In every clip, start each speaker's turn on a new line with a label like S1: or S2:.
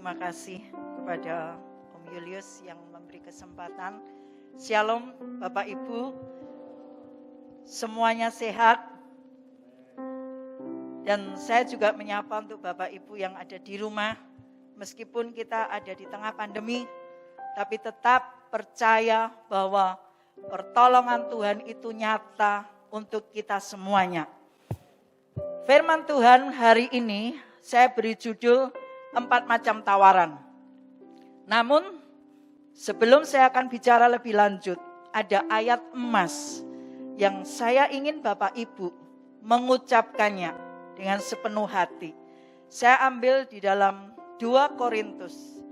S1: Terima kasih kepada Om Julius yang memberi kesempatan. Shalom Bapak Ibu, semuanya sehat. Dan saya juga menyapa untuk Bapak Ibu yang ada di rumah. Meskipun kita ada di tengah pandemi, tapi tetap percaya bahwa pertolongan Tuhan itu nyata untuk kita semuanya. Firman Tuhan hari ini saya beri judul 4 macam tawaran. Namun sebelum saya akan bicara lebih lanjut, ada ayat emas yang saya ingin Bapak Ibu mengucapkannya dengan sepenuh hati. Saya ambil di dalam 2 Korintus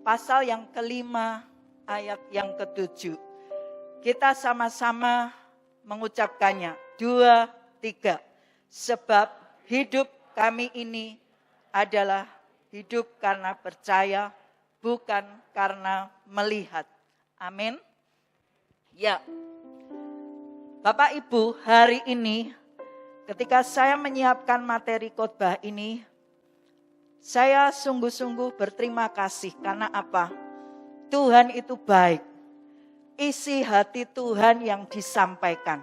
S1: pasal yang kelima ayat yang ke-7. Kita sama-sama mengucapkannya. 2, 3. Sebab hidup kami ini adalah hidup karena percaya, bukan karena melihat. Amin. Ya. Bapak Ibu, hari ini ketika saya menyiapkan materi khotbah ini, saya sungguh-sungguh berterima kasih karena apa? Tuhan itu baik. Isi hati Tuhan yang disampaikan.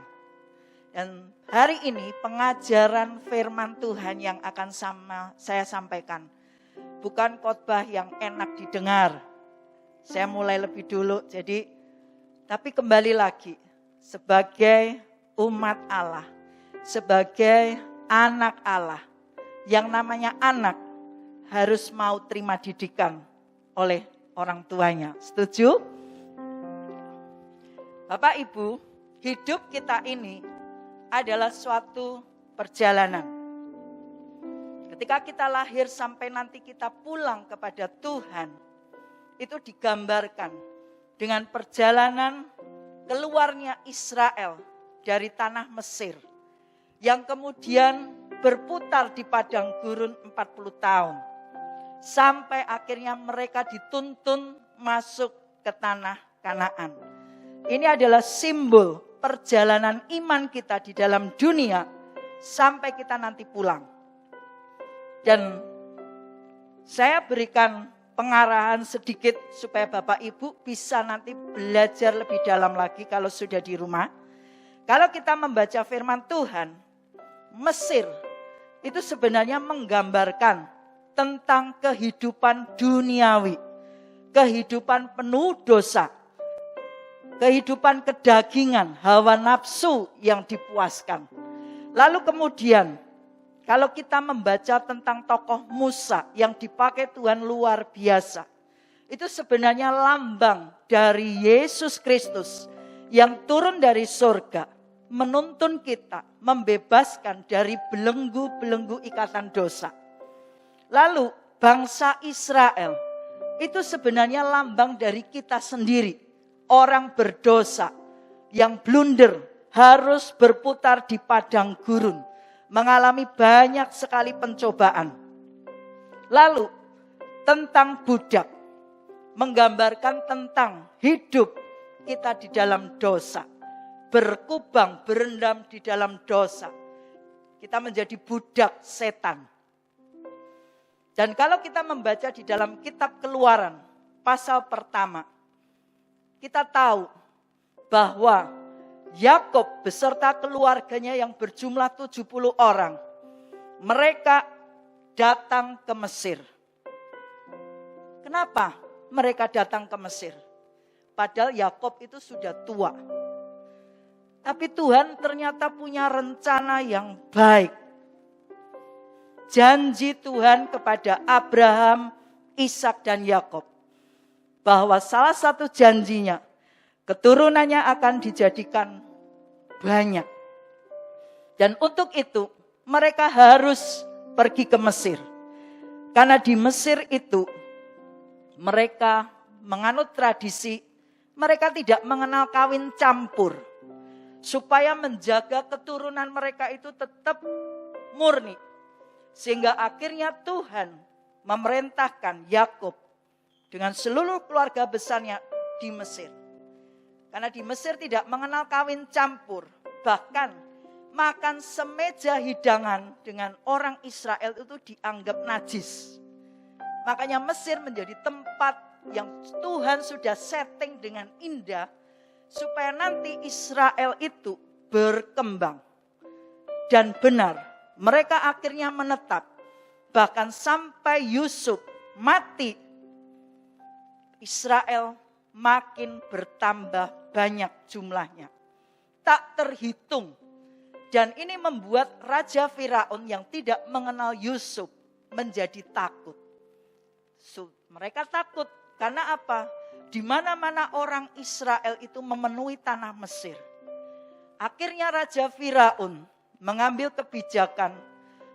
S1: Dan hari ini pengajaran firman Tuhan yang akan saya sampaikan. Bukan khotbah yang enak didengar. Saya mulai lebih dulu, tapi kembali lagi. Sebagai umat Allah, sebagai anak Allah, yang namanya anak harus mau terima didikan oleh orang tuanya. Setuju? Bapak Ibu, hidup kita ini adalah suatu perjalanan. Ketika kita lahir sampai nanti kita pulang kepada Tuhan, itu digambarkan dengan perjalanan keluarnya Israel dari tanah Mesir, yang kemudian berputar di padang gurun 40 tahun. Sampai akhirnya mereka dituntun masuk ke tanah Kanaan. Ini adalah simbol perjalanan iman kita di dalam dunia sampai kita nanti pulang. Dan saya berikan pengarahan sedikit supaya Bapak Ibu bisa nanti belajar lebih dalam lagi kalau sudah di rumah. Kalau kita membaca firman Tuhan, Mesir itu sebenarnya menggambarkan tentang kehidupan duniawi, kehidupan penuh dosa, kehidupan kedagingan, hawa nafsu yang dipuaskan. Lalu kemudian kalau kita membaca tentang tokoh Musa yang dipakai Tuhan luar biasa, itu sebenarnya lambang dari Yesus Kristus yang turun dari surga, menuntun kita, membebaskan dari belenggu-belenggu ikatan dosa. Lalu bangsa Israel itu sebenarnya lambang dari kita sendiri, orang berdosa yang blunder harus berputar di padang gurun, mengalami banyak sekali pencobaan. Lalu tentang budak, menggambarkan tentang hidup kita di dalam dosa, berkubang, berendam di dalam dosa. Kita menjadi budak setan. Dan kalau kita membaca di dalam kitab Keluaran, pasal pertama, kita tahu bahwa Yakob beserta keluarganya yang berjumlah 70 orang. Mereka datang ke Mesir. Kenapa mereka datang ke Mesir? Padahal Yakob itu sudah tua. Tapi Tuhan ternyata punya rencana yang baik. Janji Tuhan kepada Abraham, Ishak dan Yakob. Bahwa salah satu janjinya, keturunannya akan dijadikan banyak. Dan untuk itu mereka harus pergi ke Mesir. Karena di Mesir itu mereka menganut tradisi, mereka tidak mengenal kawin campur. Supaya menjaga keturunan mereka itu tetap murni. Sehingga akhirnya Tuhan memerintahkan Yakob dengan seluruh keluarga besarnya di Mesir. Karena di Mesir tidak mengenal kawin campur. Bahkan makan semeja hidangan dengan orang Israel itu dianggap najis. Makanya Mesir menjadi tempat yang Tuhan sudah setting dengan indah supaya nanti Israel itu berkembang. Dan benar, mereka akhirnya menetap. Bahkan sampai Yusuf mati, Israel makin bertambah banyak jumlahnya. Tak terhitung. Dan ini membuat Raja Firaun yang tidak mengenal Yusuf menjadi takut. Mereka takut karena apa? Di mana-mana orang Israel itu memenuhi tanah Mesir. Akhirnya Raja Firaun mengambil kebijakan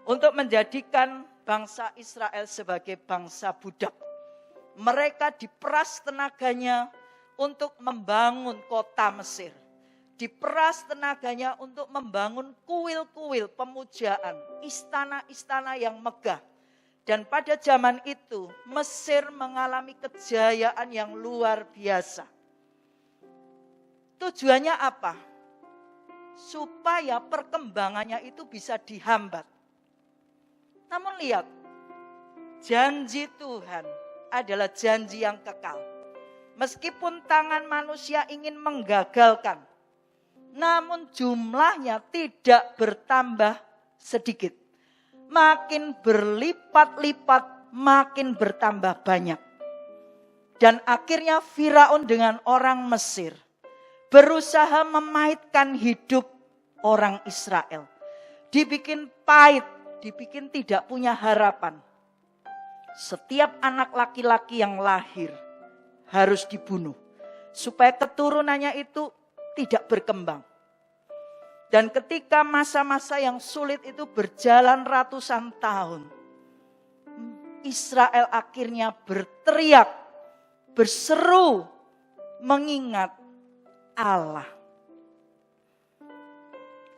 S1: untuk menjadikan bangsa Israel sebagai bangsa budak. Mereka diperas tenaganya untuk membangun kota Mesir. Diperas tenaganya untuk membangun kuil-kuil pemujaan, istana-istana yang megah. Dan pada zaman itu Mesir mengalami kejayaan yang luar biasa. Tujuannya apa? Supaya perkembangannya itu bisa dihambat. Namun lihat, janji Tuhan adalah janji yang kekal. Meskipun tangan manusia ingin menggagalkan, namun jumlahnya tidak bertambah sedikit. Makin berlipat-lipat, makin bertambah banyak. Dan akhirnya Firaun dengan orang Mesir berusaha memaitkan hidup orang Israel. Dibikin pahit, dibikin tidak punya harapan. Setiap anak laki-laki yang lahir harus dibunuh. Supaya keturunannya itu tidak berkembang. Dan ketika masa-masa yang sulit itu berjalan ratusan tahun, Israel akhirnya berteriak, berseru, mengingat Allah.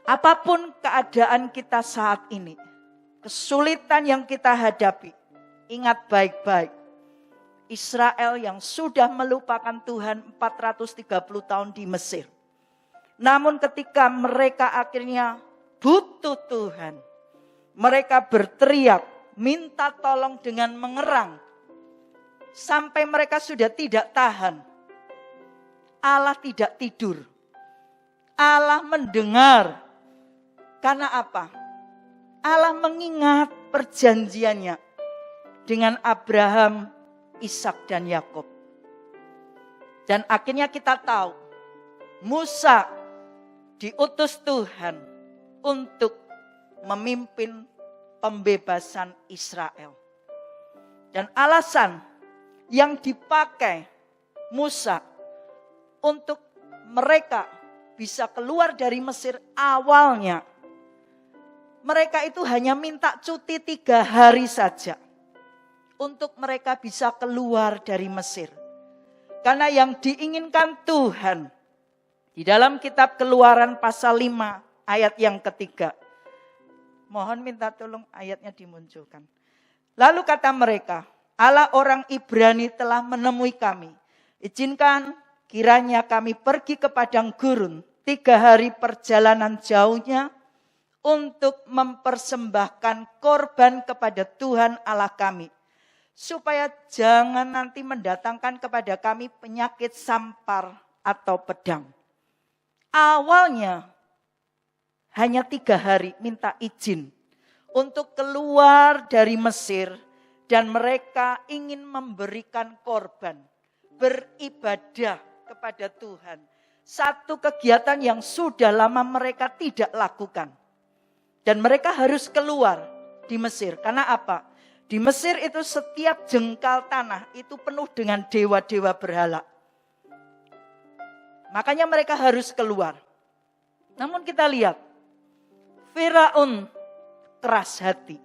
S1: Apapun keadaan kita saat ini, kesulitan yang kita hadapi, ingat baik-baik. Israel yang sudah melupakan Tuhan 430 tahun di Mesir. Namun ketika mereka akhirnya butuh Tuhan, mereka berteriak, minta tolong dengan mengerang. Sampai mereka sudah tidak tahan. Allah tidak tidur. Allah mendengar. Karena apa? Allah mengingat perjanjiannya dengan Abraham, Ishak dan Yakub. Dan akhirnya kita tahu, Musa diutus Tuhan untuk memimpin pembebasan Israel. Dan alasan yang dipakai Musa untuk mereka bisa keluar dari Mesir awalnya, mereka itu hanya minta cuti 3 hari saja untuk mereka bisa keluar dari Mesir. Karena yang diinginkan Tuhan di dalam kitab Keluaran pasal 5 ayat yang ketiga. Mohon minta tolong ayatnya dimunculkan. Lalu kata mereka, Allah orang Ibrani telah menemui kami. Izinkan kiranya kami pergi ke padang gurun 3 hari perjalanan jauhnya untuk mempersembahkan korban kepada Tuhan Allah kami. Supaya jangan nanti mendatangkan kepada kami penyakit sampar atau pedang. Awalnya hanya 3 hari minta izin untuk keluar dari Mesir dan mereka ingin memberikan korban, beribadah kepada Tuhan. Satu kegiatan yang sudah lama mereka tidak lakukan. Dan mereka harus keluar di Mesir. Karena apa? Di Mesir itu setiap jengkal tanah itu penuh dengan dewa-dewa berhala. Makanya mereka harus keluar. Namun kita lihat, Firaun keras hati.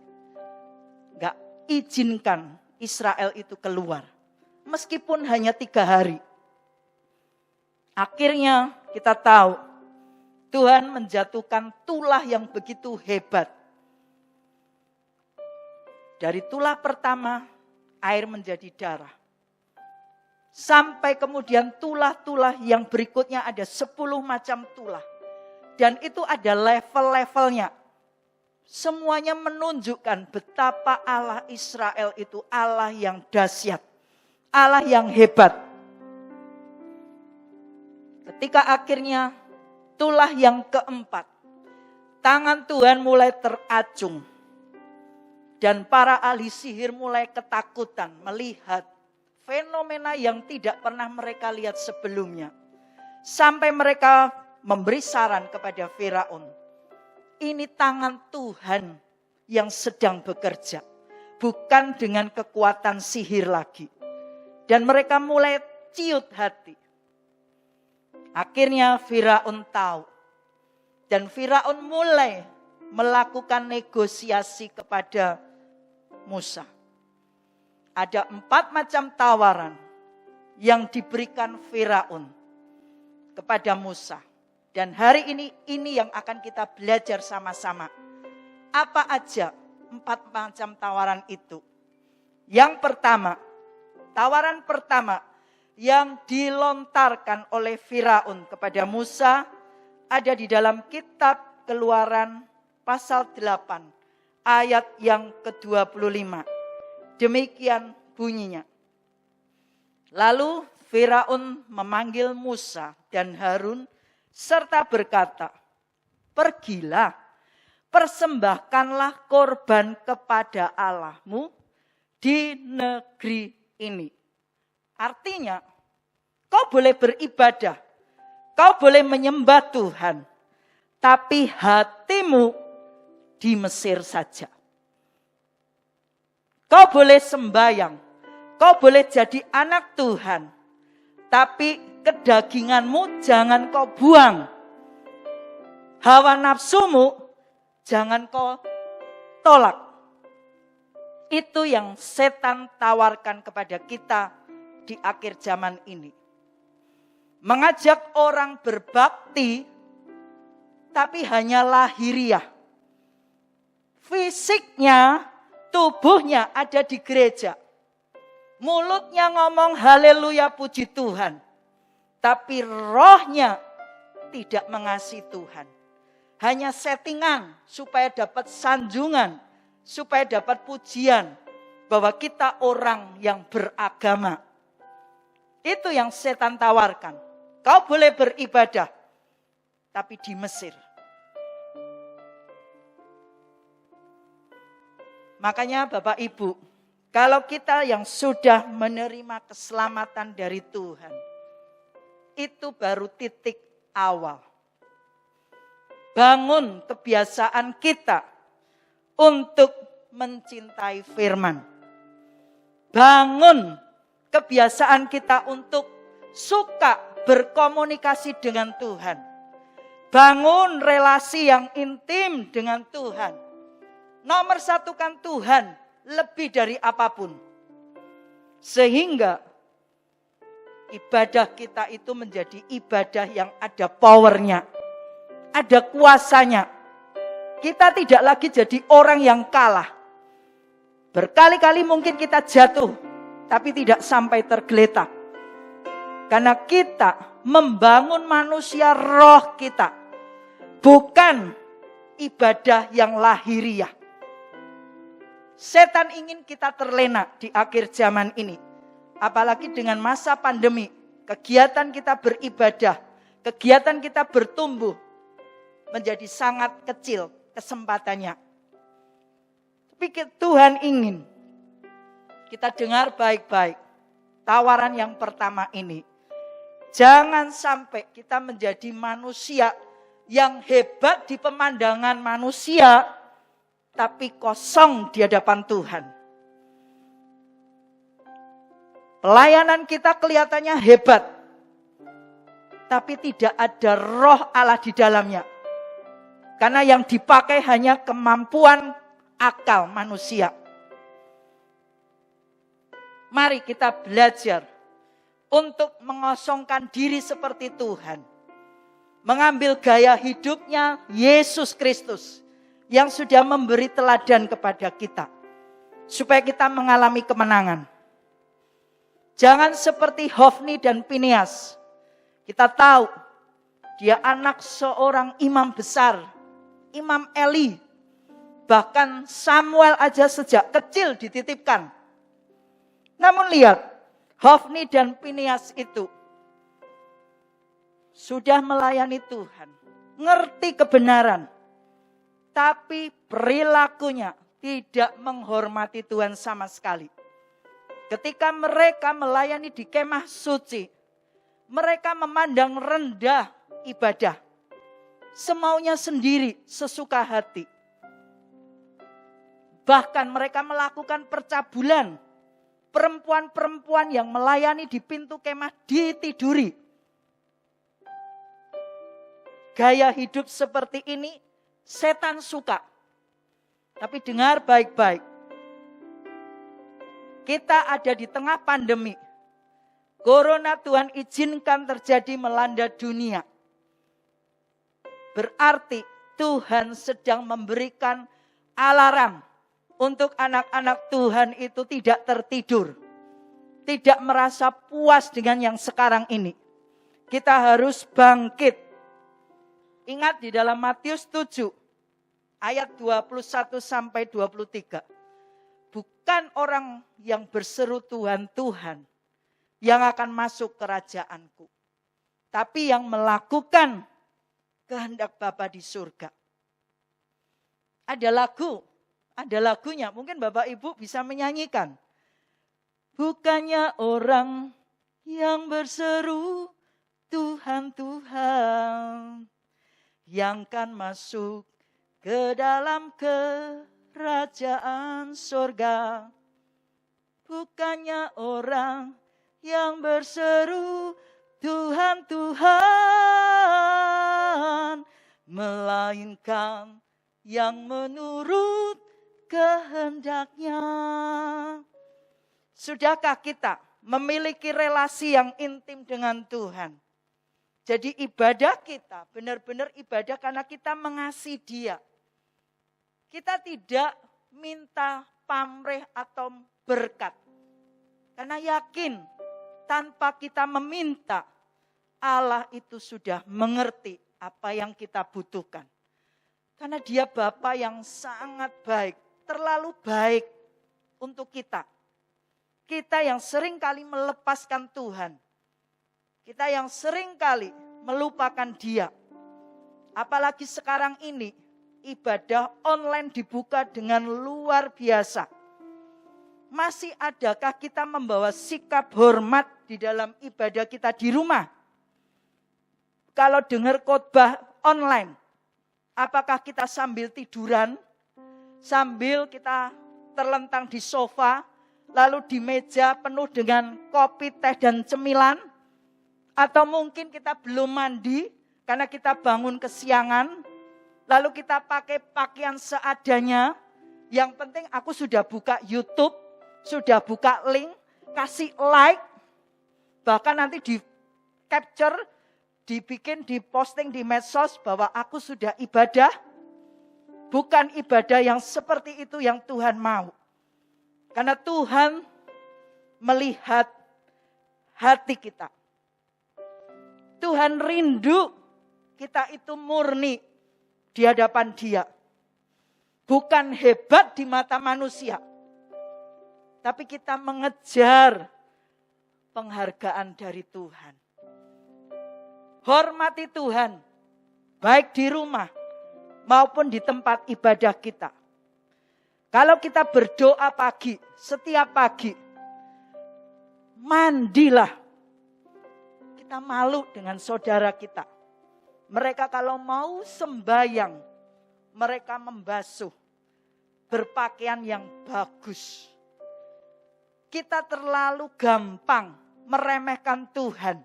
S1: Gak izinkan Israel itu keluar. Meskipun hanya 3 hari. Akhirnya kita tahu, Tuhan menjatuhkan tulah yang begitu hebat. Dari tulah pertama, air menjadi darah. Sampai kemudian tulah-tulah yang berikutnya ada 10 macam tulah. Dan itu ada level-levelnya. semuanya menunjukkan betapa Allah Israel itu Allah yang dahsyat, Allah yang hebat. Ketika akhirnya tulah yang keempat, tangan Tuhan mulai teracung. Dan para ahli sihir mulai ketakutan melihat fenomena yang tidak pernah mereka lihat sebelumnya. Sampai mereka memberi saran kepada Firaun. Ini tangan Tuhan yang sedang bekerja. Bukan dengan kekuatan sihir lagi. Dan mereka mulai ciut hati. Akhirnya Firaun tahu. Dan Firaun mulai melakukan negosiasi kepada Musa. Ada 4 macam tawaran yang diberikan Firaun kepada Musa. Dan hari ini yang akan kita belajar sama-sama. Apa aja 4 macam tawaran itu? Yang pertama, tawaran pertama yang dilontarkan oleh Firaun kepada Musa ada di dalam kitab Keluaran pasal 8 ayat yang ke-25. Demikian bunyinya. Lalu Firaun memanggil Musa dan Harun serta berkata, "Pergilah, persembahkanlah korban kepada Allahmu di negeri ini." Artinya, kau boleh beribadah, kau boleh menyembah Tuhan, tapi hatimu di Mesir saja. Kau boleh sembahyang, kau boleh jadi anak Tuhan, tapi kedaginganmu jangan kau buang. Hawa nafsumu jangan kau tolak. Itu yang setan tawarkan kepada kita di akhir zaman ini. Mengajak orang berbakti, tapi hanya lahiriah. Fisiknya, tubuhnya ada di gereja. Mulutnya ngomong haleluya puji Tuhan. Tapi rohnya tidak mengasihi Tuhan. Hanya settingan supaya dapat sanjungan, supaya dapat pujian. Bahwa kita orang yang beragama. Itu yang setan tawarkan. Kau boleh beribadah, tapi di Mesir. Makanya Bapak Ibu, kalau kita yang sudah menerima keselamatan dari Tuhan, itu baru titik awal. Bangun kebiasaan kita untuk mencintai firman. Bangun kebiasaan kita untuk suka berkomunikasi dengan Tuhan. Bangun relasi yang intim dengan Tuhan. Nomor satukan Tuhan lebih dari apapun. Sehingga ibadah kita itu menjadi ibadah yang ada powernya. Ada kuasanya. Kita tidak lagi jadi orang yang kalah. Berkali-kali mungkin kita jatuh, tapi tidak sampai tergeletak. Karena kita membangun manusia roh kita. Bukan ibadah yang lahiriah. Setan ingin kita terlena di akhir zaman ini. Apalagi dengan masa pandemi. Kegiatan kita beribadah. Kegiatan kita bertumbuh. Menjadi sangat kecil kesempatannya. Tapi Tuhan ingin kita dengar baik-baik. Tawaran yang pertama ini. Jangan sampai kita menjadi manusia yang hebat di pemandangan manusia. Tapi kosong di hadapan Tuhan. Pelayanan kita kelihatannya hebat. Tapi tidak ada roh Allah di dalamnya. Karena yang dipakai hanya kemampuan akal manusia. Mari kita belajar untuk mengosongkan diri seperti Tuhan. Mengambil gaya hidupnya Yesus Kristus. Yang sudah memberi teladan kepada kita. Supaya kita mengalami kemenangan. Jangan seperti Hofni dan Pinias. Kita tahu dia anak seorang imam besar. Imam Eli. Bahkan Samuel aja sejak kecil dititipkan. Namun lihat, Hofni dan Pinias itu sudah melayani Tuhan, ngerti kebenaran, tapi perilakunya tidak menghormati Tuhan sama sekali. Ketika mereka melayani di kemah suci, mereka memandang rendah ibadah. Semaunya sendiri, sesuka hati. Bahkan mereka melakukan percabulan. Perempuan-perempuan yang melayani di pintu kemah ditiduri. Gaya hidup seperti ini setan suka. Tapi dengar baik-baik. Kita ada di tengah pandemi. Corona Tuhan izinkan terjadi melanda dunia. Berarti Tuhan sedang memberikan alarm untuk anak-anak Tuhan itu tidak tertidur. Tidak merasa puas dengan yang sekarang ini. Kita harus bangkit. Ingat di dalam Matius 7 ayat 21 sampai 23. Bukan orang yang berseru Tuhan, Tuhan yang akan masuk kerajaanku. Tapi yang melakukan kehendak Bapa di surga. Ada lagunya, mungkin Bapak Ibu bisa menyanyikan. Bukannya orang yang berseru Tuhan, Tuhan yang kan masuk ke dalam kerajaan surga. Bukannya orang yang berseru Tuhan, Tuhan, melainkan yang menurut kehendaknya. Sudahkah kita memiliki relasi yang intim dengan Tuhan? Jadi ibadah kita benar-benar ibadah karena kita mengasihi Dia. Kita tidak minta pamrih atau berkat. Karena yakin tanpa kita meminta, Allah itu sudah mengerti apa yang kita butuhkan. Karena Dia Bapa yang sangat baik, terlalu baik untuk kita. Kita yang sering kali melepaskan Tuhan. Kita yang sering kali melupakan Dia. Apalagi sekarang ini, ibadah online dibuka dengan luar biasa. Masih adakah kita membawa sikap hormat di dalam ibadah kita di rumah? Kalau dengar khotbah online, apakah kita sambil tiduran, sambil kita terlentang di sofa, lalu di meja penuh dengan kopi, teh, dan cemilan? Atau mungkin kita belum mandi karena kita bangun kesiangan, lalu kita pakai pakaian seadanya. Yang penting aku sudah buka YouTube, sudah buka link, kasih like, bahkan nanti di capture, dibikin, diposting di medsos bahwa aku sudah ibadah. Bukan ibadah yang seperti itu yang Tuhan mau. Karena Tuhan melihat hati kita. Tuhan rindu kita itu murni di hadapan Dia. Bukan hebat di mata manusia. Tapi kita mengejar penghargaan dari Tuhan. Hormati Tuhan, baik di rumah maupun di tempat ibadah kita. Kalau kita berdoa pagi, setiap pagi, mandilah. Kita malu dengan saudara kita. Mereka kalau mau sembahyang, mereka membasuh, berpakaian yang bagus. Kita terlalu gampang meremehkan Tuhan.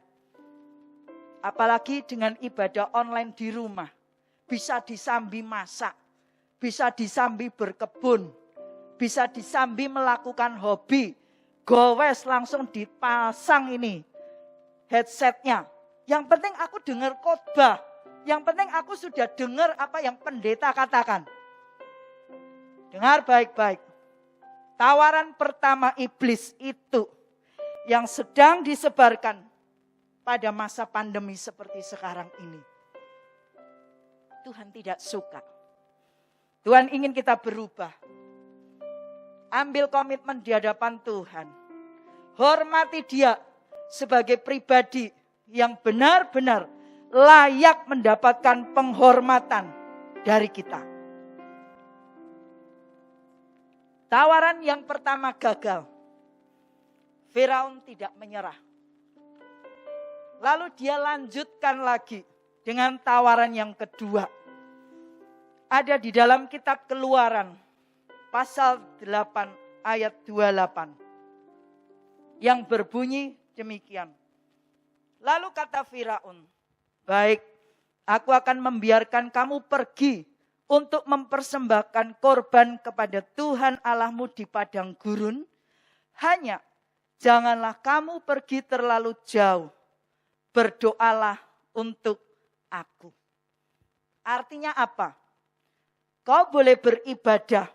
S1: Apalagi dengan ibadah online di rumah. Bisa disambi masak, bisa disambi berkebun, bisa disambi melakukan hobi. Gowes langsung dipasang ini headsetnya. Yang penting aku dengar khotbah. Yang penting aku sudah dengar apa yang pendeta katakan. Dengar baik-baik. Tawaran pertama iblis itu yang sedang disebarkan pada masa pandemi seperti sekarang ini. Tuhan tidak suka. Tuhan ingin kita berubah. Ambil komitmen di hadapan Tuhan. Hormati Dia sebagai pribadi yang benar-benar layak mendapatkan penghormatan dari kita. Tawaran yang pertama gagal. Firaun tidak menyerah. Lalu dia lanjutkan lagi dengan tawaran yang kedua. Ada di dalam kitab Keluaran pasal 8 ayat 28 yang berbunyi demikian. Lalu kata Firaun, baik, aku akan membiarkan kamu pergi untuk mempersembahkan korban kepada Tuhan Allahmu di padang gurun. Hanya janganlah kamu pergi terlalu jauh. Berdoalah untuk aku. Artinya apa? Kau boleh beribadah.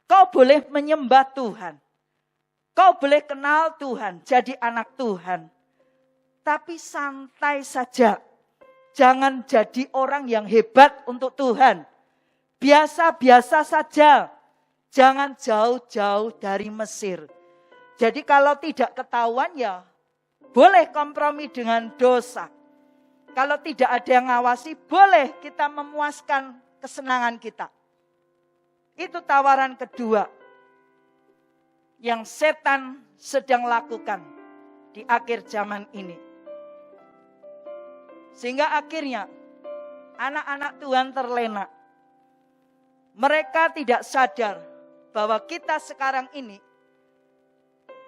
S1: Kau boleh menyembah Tuhan. Kau boleh kenal Tuhan, jadi anak Tuhan. Tapi santai saja. Jangan jadi orang yang hebat untuk Tuhan. Biasa-biasa saja. Jangan jauh-jauh dari Mesir. Jadi kalau tidak ketahuan ya boleh kompromi dengan dosa. Kalau tidak ada yang ngawasi, boleh kita memuaskan kesenangan kita. Itu tawaran kedua yang setan sedang lakukan di akhir zaman ini. Sehingga akhirnya anak-anak Tuhan terlena. Mereka tidak sadar bahwa kita sekarang ini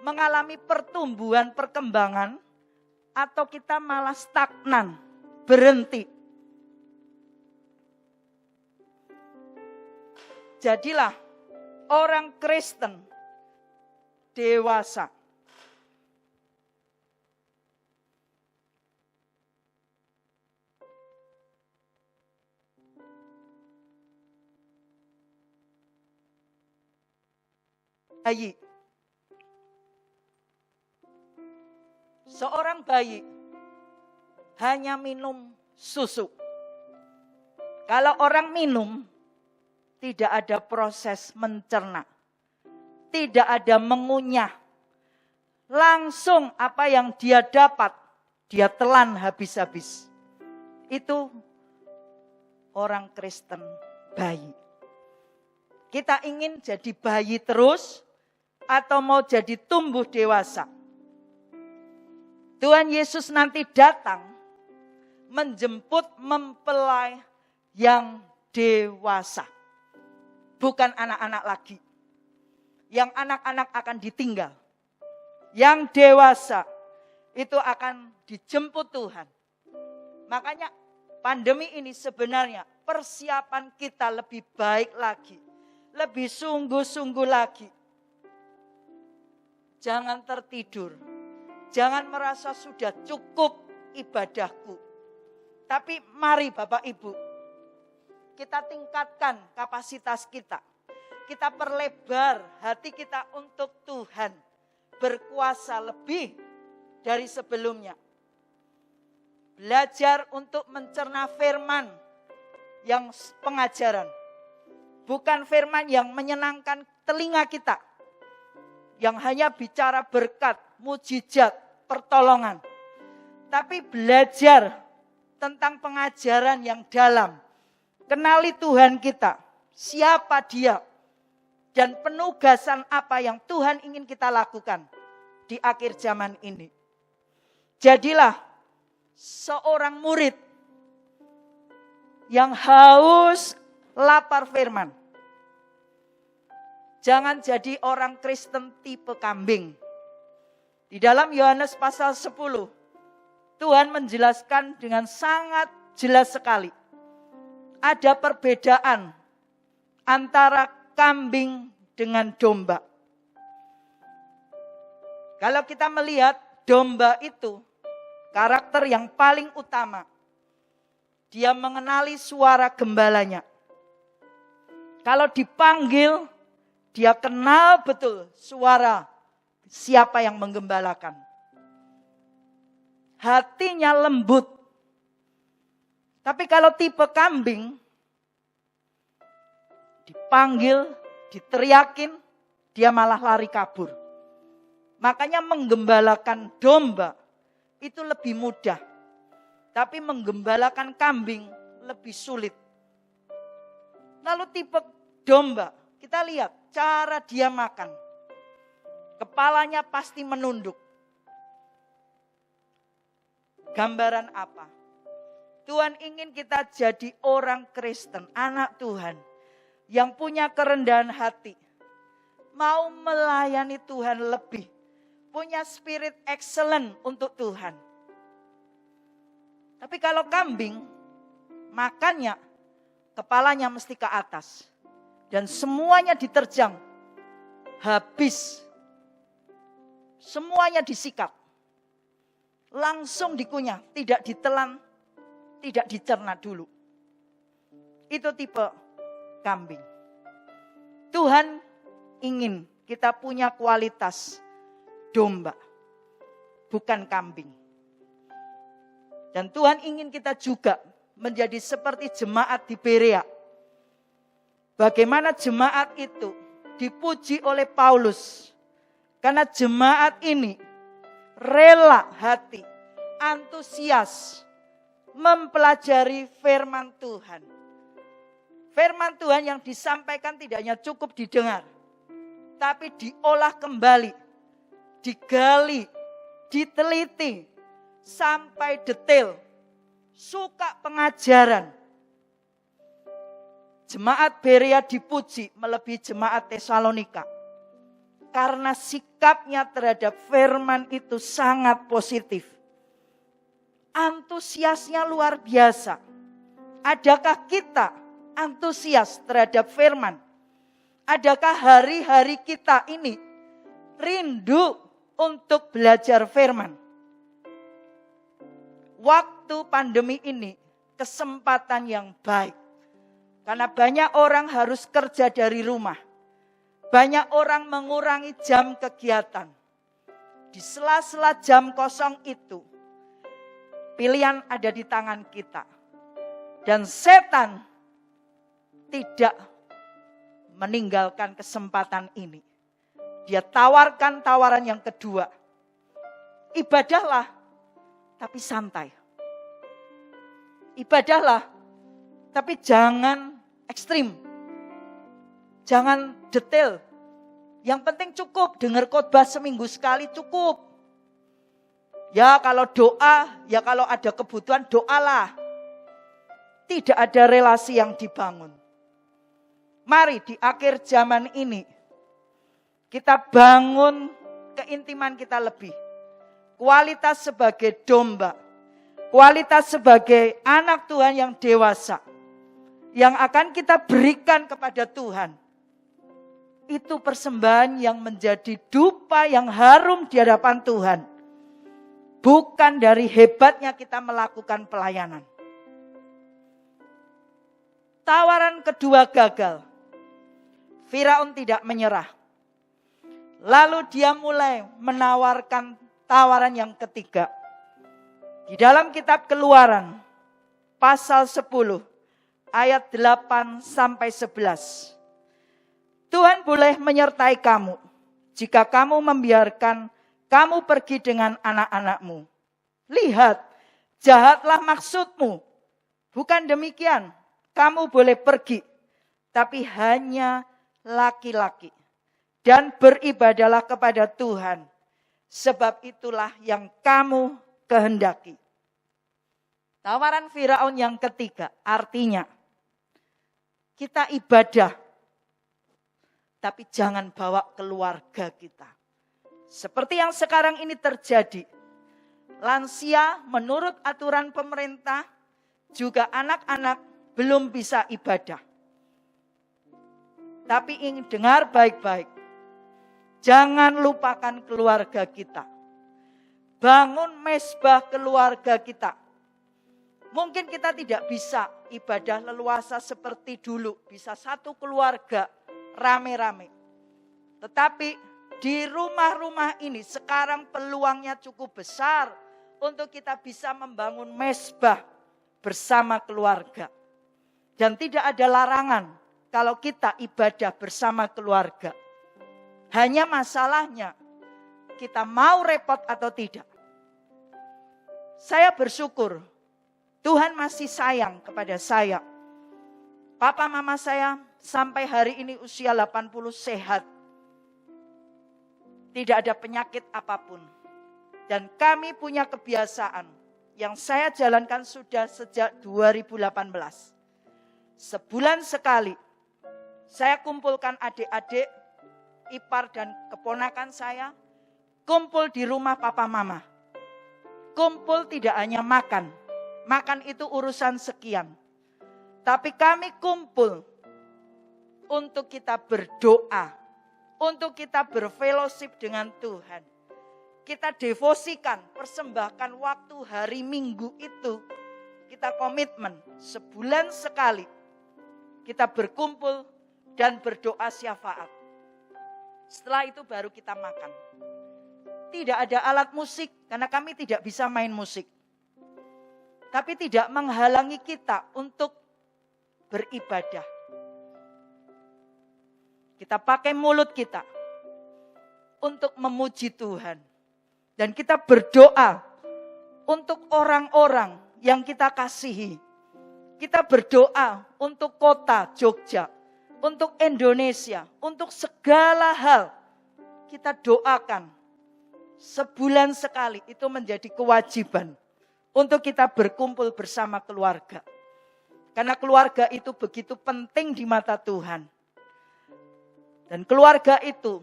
S1: mengalami pertumbuhan, perkembangan, atau kita malah stagnan, berhenti. Jadilah orang Kristen dewasa. Bayi. Seorang bayi hanya minum susu. Kalau orang minum, tidak ada proses mencerna. Tidak ada mengunyah. Langsung apa yang dia dapat, dia telan habis-habis. Itu orang Kristen bayi. Kita ingin jadi bayi terus, atau mau jadi tumbuh dewasa. Tuhan Yesus nanti datang menjemput mempelai yang dewasa. Bukan anak-anak lagi. Yang anak-anak akan ditinggal. Yang dewasa itu akan dijemput Tuhan. Makanya pandemi ini sebenarnya persiapan kita lebih baik lagi. Lebih sungguh-sungguh lagi. Jangan tertidur. Jangan merasa sudah cukup ibadahku. Tapi mari Bapak Ibu, kita tingkatkan kapasitas kita. Kita perlebar hati kita untuk Tuhan. Berkuasa lebih dari sebelumnya. Belajar untuk mencerna firman yang pengajaran. Bukan firman yang menyenangkan telinga kita. Yang hanya bicara berkat, mujizat, pertolongan. Tapi belajar tentang pengajaran yang dalam. Kenali Tuhan kita. Siapa Dia. Dan penugasan apa yang Tuhan ingin kita lakukan di akhir zaman ini. Jadilah seorang murid yang haus lapar firman. Jangan jadi orang Kristen tipe kambing. Di dalam Yohanes pasal 10, Tuhan menjelaskan dengan sangat jelas sekali. Ada perbedaan antara kambing dengan domba. Kalau kita melihat domba itu, karakter yang paling utama, dia mengenali suara gembalanya. Kalau dipanggil, dia kenal betul suara siapa yang menggembalakan. Hatinya lembut. Tapi kalau tipe kambing, dipanggil, diteriakin, dia malah lari kabur. Makanya menggembalakan domba itu lebih mudah. Tapi menggembalakan kambing lebih sulit. Lalu tipe domba, kita lihat cara dia makan. Kepalanya pasti menunduk. Gambaran apa? Tuhan ingin kita jadi orang Kristen, anak Tuhan, yang punya kerendahan hati. Mau melayani Tuhan lebih. Punya spirit excellent untuk Tuhan. Tapi kalau kambing, makannya, kepalanya mesti ke atas. Dan semuanya diterjang. Habis. Semuanya disikat. Langsung dikunyah. Tidak ditelan, tidak dicerna dulu. Itu tipe kambing. Tuhan ingin kita punya kualitas domba, bukan kambing. Dan Tuhan ingin kita juga menjadi seperti jemaat di Berea. Bagaimana jemaat itu dipuji oleh Paulus. Karena jemaat ini rela hati, antusias mempelajari firman Tuhan. Firman Tuhan yang disampaikan tidak hanya cukup didengar, tapi diolah kembali, digali, diteliti, sampai detail. Suka pengajaran. Jemaat Berea dipuji melebihi jemaat Tesalonika. Karena sikapnya terhadap firman itu sangat positif. Antusiasnya luar biasa. Adakah kita antusias terhadap firman? Adakah hari-hari kita ini rindu untuk belajar firman? Waktu pandemi ini kesempatan yang baik. Karena banyak orang harus kerja dari rumah. Banyak orang mengurangi jam kegiatan. Di sela-sela jam kosong itu, pilihan ada di tangan kita. Dan setan tidak meninggalkan kesempatan ini. Dia tawarkan tawaran yang kedua. Ibadahlah, tapi santai. Ibadahlah, tapi jangan ekstrim. Jangan detail. Yang penting cukup dengar khotbah seminggu sekali cukup. Ya kalau doa, ya kalau ada kebutuhan doalah. Tidak ada relasi yang dibangun. Mari di akhir zaman ini kita bangun keintiman kita lebih. Kualitas sebagai domba. Kualitas sebagai anak Tuhan yang dewasa. Yang akan kita berikan kepada Tuhan. Itu persembahan yang menjadi dupa yang harum di hadapan Tuhan. Bukan dari hebatnya kita melakukan pelayanan. Tawaran kedua gagal. Firaun tidak menyerah. Lalu dia mulai menawarkan tawaran yang ketiga. Di dalam kitab Keluaran, pasal 10, ayat 8 sampai 11. Tuhan boleh menyertai kamu jika kamu membiarkan kamu pergi dengan anak-anakmu. Lihat, jahatlah maksudmu. Bukan demikian, kamu boleh pergi, tapi hanya laki-laki. Dan beribadalah kepada Tuhan, sebab itulah yang kamu kehendaki. Tawaran Firaun yang ketiga, artinya kita ibadah, tapi jangan bawa keluarga kita. Seperti yang sekarang ini terjadi. Lansia menurut aturan pemerintah, juga anak-anak belum bisa ibadah. Tapi ingin dengar baik-baik. Jangan lupakan keluarga kita. Bangun mesbah keluarga kita. Mungkin kita tidak bisa ibadah leluasa seperti dulu. Bisa satu keluarga rame-rame. Tetapi di rumah-rumah ini sekarang peluangnya cukup besar untuk kita bisa membangun mesbah bersama keluarga. Dan tidak ada larangan kalau kita ibadah bersama keluarga. Hanya masalahnya, kita mau repot atau tidak. Saya bersyukur, Tuhan masih sayang kepada saya. Papa mama saya sampai hari ini usia 80 sehat. Tidak ada penyakit apapun. Dan kami punya kebiasaan yang saya jalankan sudah sejak 2018. Sebulan sekali, saya kumpulkan adik-adik, ipar dan keponakan saya, kumpul di rumah papa mama. Kumpul tidak hanya makan. Makan itu urusan sekian. Tapi kami kumpul untuk kita berdoa. Untuk kita berfellowship dengan Tuhan. Kita devosikan, persembahkan waktu hari Minggu itu. Kita komitmen sebulan sekali. Kita berkumpul dan berdoa syafaat. Setelah itu baru kita makan. Tidak ada alat musik karena kami tidak bisa main musik. Tapi tidak menghalangi kita untuk beribadah. Kita pakai mulut kita untuk memuji Tuhan. Dan kita berdoa untuk orang-orang yang kita kasihi. Kita berdoa untuk kota Jogja, untuk Indonesia, untuk segala hal. Kita doakan. Sebulan sekali itu menjadi kewajiban untuk kita berkumpul bersama keluarga. Karena keluarga itu begitu penting di mata Tuhan. Dan keluarga itu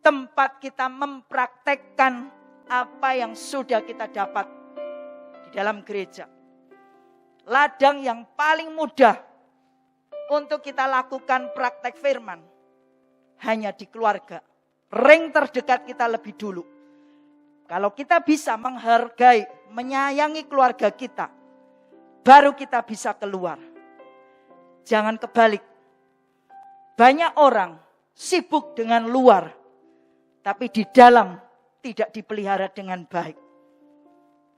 S1: tempat kita mempraktekkan apa yang sudah kita dapat di dalam gereja. Ladang yang paling mudah untuk kita lakukan praktek firman hanya di keluarga. Ring terdekat kita lebih dulu. Kalau kita bisa menghargai, menyayangi keluarga kita, baru kita bisa keluar. Jangan kebalik. Banyak orang sibuk dengan luar, tapi di dalam tidak dipelihara dengan baik.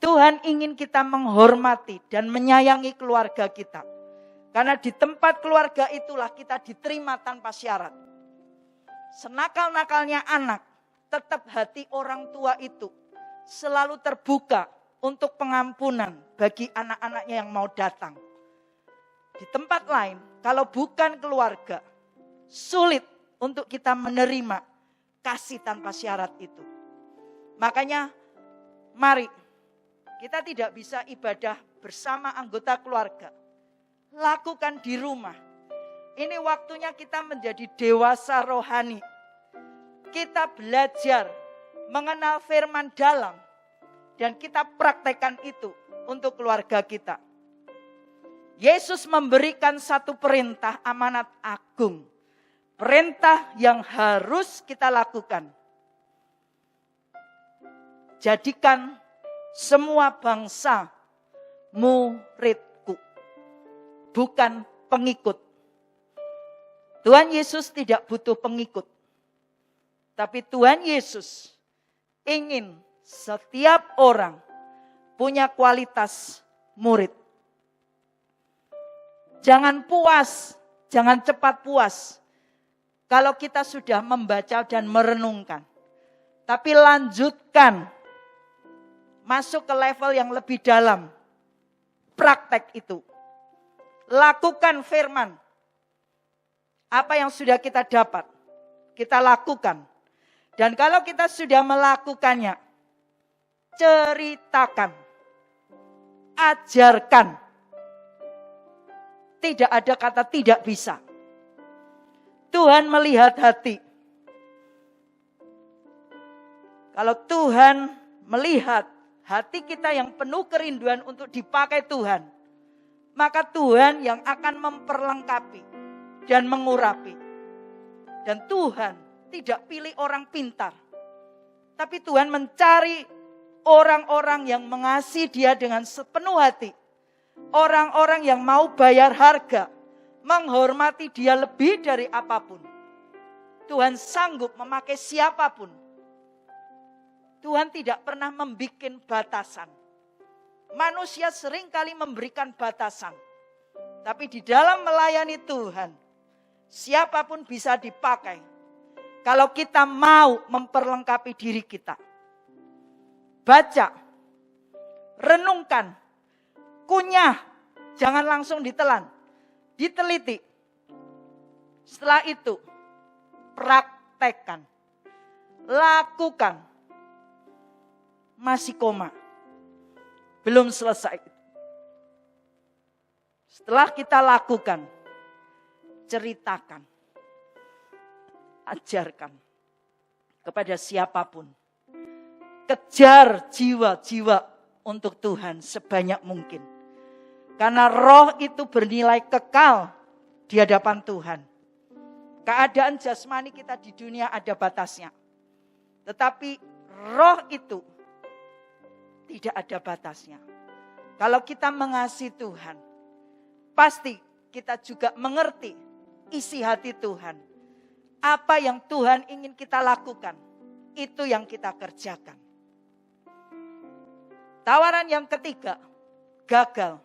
S1: Tuhan ingin kita menghormati dan menyayangi keluarga kita. Karena di tempat keluarga itulah kita diterima tanpa syarat. Senakal-nakalnya anak, tetap hati orang tua itu selalu terbuka untuk pengampunan bagi anak-anaknya yang mau datang. Di tempat lain, kalau bukan keluarga, sulit untuk kita menerima kasih tanpa syarat itu. Makanya, mari kita tidak bisa ibadah bersama anggota keluarga. Lakukan di rumah. Ini waktunya kita menjadi dewasa rohani. Kita belajar mengenal firman dalam. Dan kita praktekkan itu untuk keluarga kita. Yesus memberikan satu perintah amanat agung. Perintah yang harus kita lakukan. Jadikan semua bangsa muridku. Bukan pengikut. Tuhan Yesus tidak butuh pengikut. Tapi Tuhan Yesus ingin setiap orang punya kualitas murid. Jangan puas, jangan cepat puas. Kalau kita sudah membaca dan merenungkan. Tapi lanjutkan. Masuk ke level yang lebih dalam. Praktek itu. Lakukan firman. Apa yang sudah kita dapat, kita lakukan. Dan kalau kita sudah melakukannya, ceritakan, ajarkan. Tidak ada kata tidak bisa. Tuhan melihat hati. Kalau Tuhan melihat hati kita yang penuh kerinduan untuk dipakai Tuhan, maka Tuhan yang akan memperlengkapi dan mengurapi. Dan Tuhan tidak pilih orang pintar. Tapi Tuhan mencari orang-orang yang mengasihi Dia dengan sepenuh hati. Orang-orang yang mau bayar harga. Menghormati Dia lebih dari apapun. Tuhan sanggup memakai siapapun. Tuhan tidak pernah membuat batasan. Manusia seringkali memberikan batasan. Tapi di dalam melayani Tuhan, Siapapun bisa dipakai. Kalau kita mau memperlengkapi diri kita. Baca, renungkan, kunyah, jangan langsung ditelan, diteliti. Setelah itu, praktekkan, lakukan. Masih koma, belum selesai. Setelah kita lakukan, ceritakan, ajarkan kepada siapapun. Kejar jiwa-jiwa untuk Tuhan sebanyak mungkin. Karena roh itu bernilai kekal di hadapan Tuhan. Keadaan jasmani kita di dunia ada batasnya. Tetapi roh itu tidak ada batasnya. Kalau kita mengasihi Tuhan, pasti kita juga mengerti isi hati Tuhan. Apa yang Tuhan ingin kita lakukan, itu yang kita kerjakan. Tawaran yang ketiga, gagal.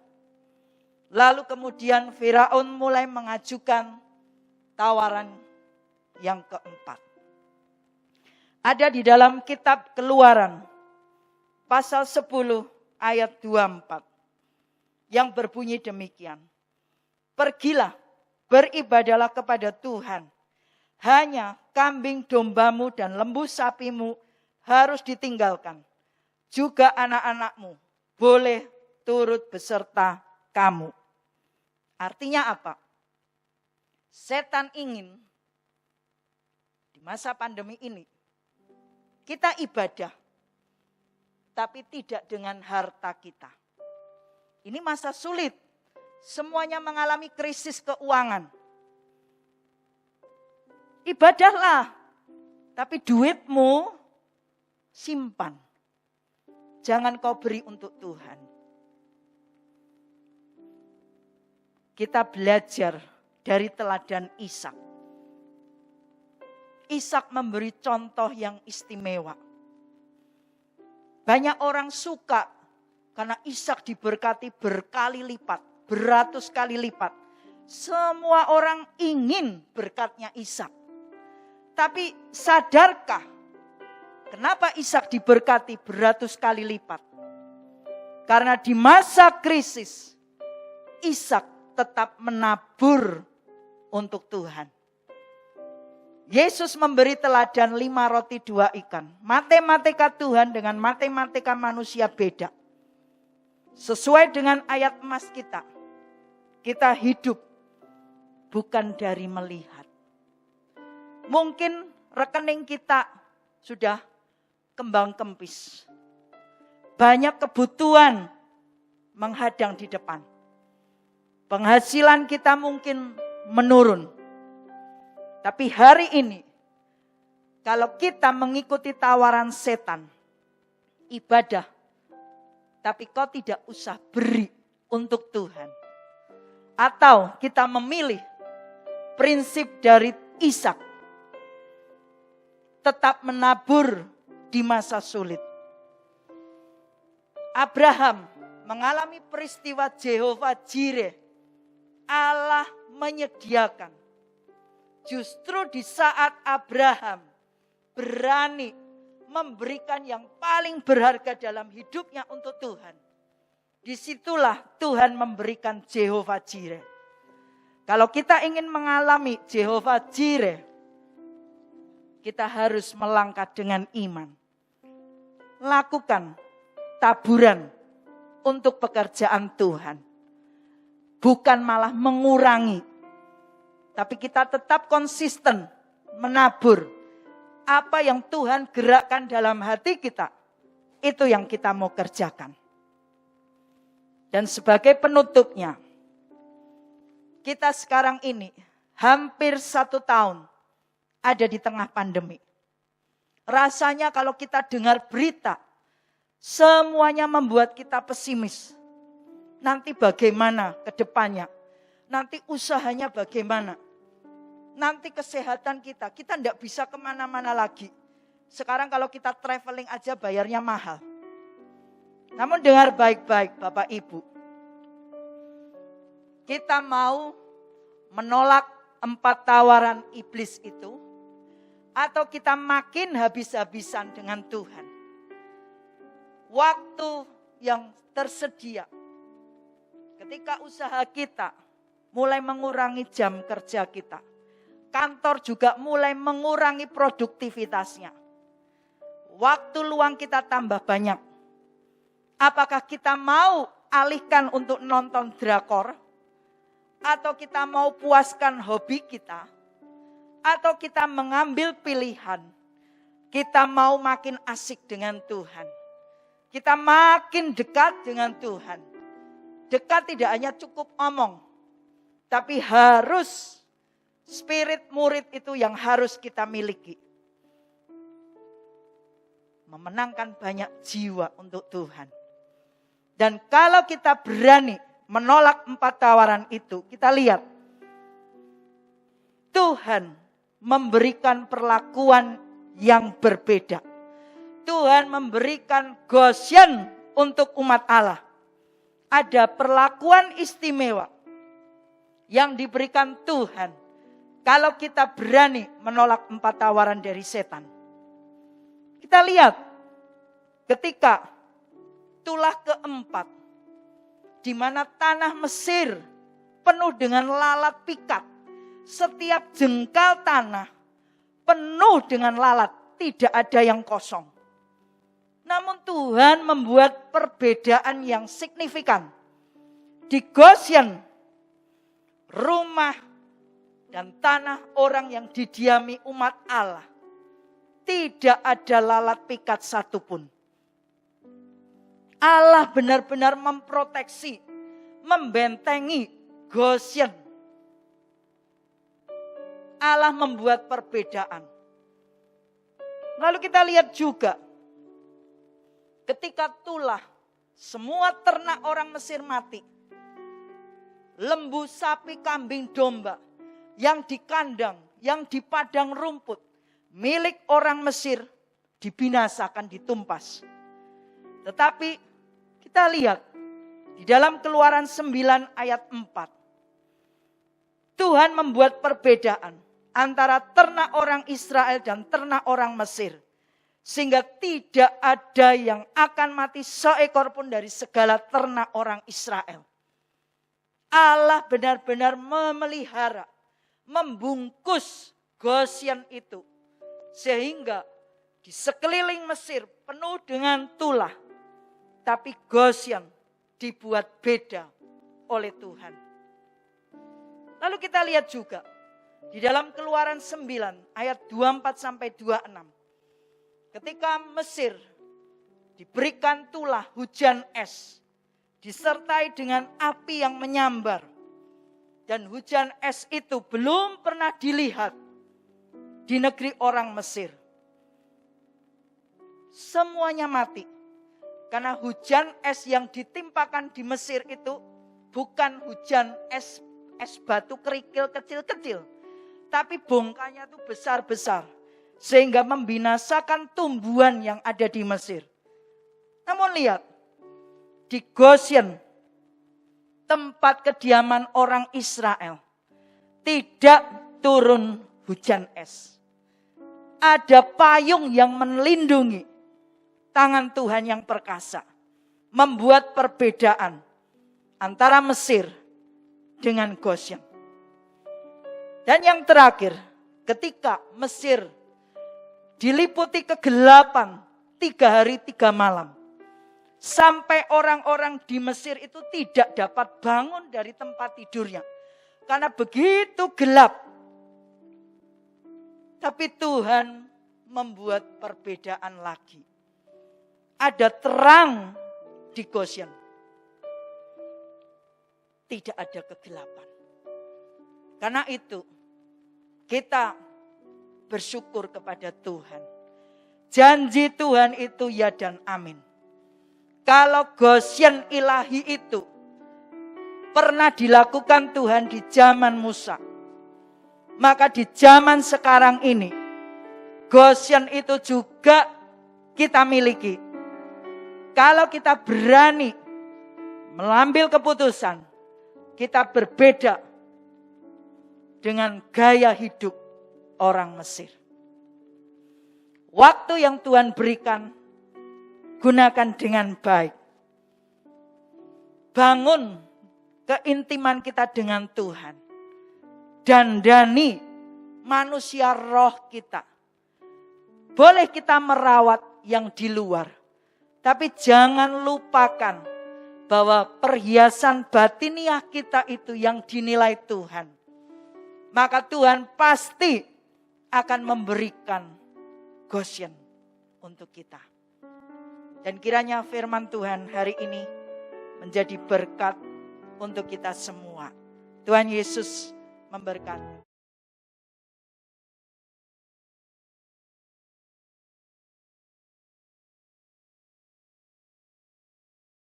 S1: Lalu kemudian Firaun mulai mengajukan tawaran yang keempat. Ada di dalam kitab Keluaran, pasal 10 ayat 24. Yang berbunyi demikian. Pergilah, beribadalah kepada Tuhan. Hanya kambing dombamu dan lembu sapimu harus ditinggalkan. Juga anak-anakmu boleh turut beserta kamu. Artinya apa? Setan ingin di masa pandemi ini kita ibadah, tapi tidak dengan harta kita. Ini masa sulit. Semuanya mengalami krisis keuangan. Ibadahlah, tapi duitmu simpan. Jangan kau beri untuk Tuhan. Kita belajar dari teladan Ishak. Ishak memberi contoh yang istimewa. Banyak orang suka karena Ishak diberkati berkali lipat, beratus kali lipat. Semua orang ingin berkatnya Ishak. Tapi sadarkah kenapa Ishak diberkati beratus kali lipat? Karena di masa krisis, Ishak tetap menabur untuk Tuhan. Yesus memberi teladan 5 roti 2 ikan. Matematika Tuhan dengan matematika manusia beda. Sesuai dengan ayat emas kita. Kita hidup bukan dari melihat. Mungkin rekening kita sudah kembang kempis. Banyak kebutuhan menghadang di depan. Penghasilan kita mungkin menurun. Tapi hari ini, kalau kita mengikuti tawaran setan, ibadah, tapi kau tidak usah beri untuk Tuhan. Atau kita memilih prinsip dari Ishak, tetap menabur di masa sulit. Abraham mengalami peristiwa Jehovah Jireh. Allah menyediakan. Justru di saat Abraham berani memberikan yang paling berharga dalam hidupnya untuk Tuhan. Disitulah Tuhan memberikan Jehovah Jireh. Kalau kita ingin mengalami Jehovah Jireh, kita harus melangkah dengan iman. Lakukan taburan untuk pekerjaan Tuhan. Bukan malah mengurangi. Tapi kita tetap konsisten menabur. Apa yang Tuhan gerakkan dalam hati kita, itu yang kita mau kerjakan. Dan sebagai penutupnya, kita sekarang ini hampir 1 tahun ada di tengah pandemi. Rasanya kalau kita dengar berita, semuanya membuat kita pesimis. Nanti bagaimana ke depannya? Nanti usahanya bagaimana? Nanti kesehatan kita tidak bisa kemana-mana lagi. Sekarang kalau kita traveling aja bayarnya mahal. Namun dengar baik-baik Bapak Ibu. Kita mau menolak 4 tawaran iblis itu, atau kita makin habis-habisan dengan Tuhan. Waktu yang tersedia, ketika usaha kita mulai mengurangi jam kerja kita, kantor juga mulai mengurangi produktivitasnya, waktu luang kita tambah banyak. Apakah kita mau alihkan untuk nonton drakor? Atau kita mau puaskan hobi kita? Atau kita mengambil pilihan, kita mau makin asik dengan Tuhan. Kita makin dekat dengan Tuhan. Dekat tidak hanya cukup omong, tapi harus spirit murid itu yang harus kita miliki. Memenangkan banyak jiwa untuk Tuhan. Dan kalau kita berani menolak 4 tawaran itu, kita lihat Tuhan memberikan perlakuan yang berbeda. Tuhan memberikan Goshen untuk umat Allah. Ada perlakuan istimewa yang diberikan Tuhan kalau kita berani menolak 4 tawaran dari setan. Kita lihat ketika tulah keempat, di mana tanah Mesir penuh dengan lalat pikat. Setiap jengkal tanah penuh dengan lalat, tidak ada yang kosong. Namun Tuhan membuat perbedaan yang signifikan. Di Goshen, rumah dan tanah orang yang didiami umat Allah, tidak ada lalat pikat satupun. Allah benar-benar memproteksi, membentengi Goshen. Allah membuat perbedaan. Lalu kita lihat juga, ketika tulah, semua ternak orang Mesir mati. Lembu, sapi, kambing, domba, yang di kandang, yang di padang rumput, milik orang Mesir, dibinasakan, ditumpas. Tetapi kita lihat di dalam Keluaran 9 ayat 4. Tuhan membuat perbedaan antara ternak orang Israel dan ternak orang Mesir. Sehingga tidak ada yang akan mati seekor pun dari segala ternak orang Israel. Allah benar-benar memelihara, membungkus Goshen itu. Sehingga di sekeliling Mesir penuh dengan tulah. Tapi Goshen dibuat beda oleh Tuhan. Lalu kita lihat juga di dalam Keluaran 9 ayat 24 sampai 26. Ketika Mesir diberikan tulah hujan es, disertai dengan api yang menyambar. Dan hujan es itu belum pernah dilihat di negeri orang Mesir. Semuanya mati. Karena hujan es yang ditimpakan di Mesir itu bukan hujan es batu kerikil kecil-kecil. Tapi bongkanya itu besar-besar. Sehingga membinasakan tumbuhan yang ada di Mesir. Namun lihat, di Goshen, tempat kediaman orang Israel, tidak turun hujan es. Ada payung yang melindungi tangan Tuhan yang perkasa. Membuat perbedaan antara Mesir dengan Goshen. Dan yang terakhir, ketika Mesir diliputi kegelapan 3 hari 3 malam. Sampai orang-orang di Mesir itu tidak dapat bangun dari tempat tidurnya. Karena begitu gelap. Tapi Tuhan membuat perbedaan lagi. Ada terang di Goshen. Tidak ada kegelapan. Karena itu kita bersyukur kepada Tuhan. Janji Tuhan itu ya dan amin. Kalau Goshen ilahi itu pernah dilakukan Tuhan di zaman Musa, maka di zaman sekarang ini Goshen itu juga kita miliki. Kalau kita berani mengambil keputusan, kita berbeda dengan gaya hidup orang Mesir. Waktu yang Tuhan berikan, gunakan dengan baik. Bangun keintiman kita dengan Tuhan. Dandani manusia roh kita. Boleh kita merawat yang di luar. Tapi jangan lupakan bahwa perhiasan batiniah kita itu yang dinilai Tuhan. Maka Tuhan pasti akan memberikan Goshen untuk kita. Dan kiranya firman Tuhan hari ini menjadi berkat untuk kita semua. Tuhan Yesus memberkati.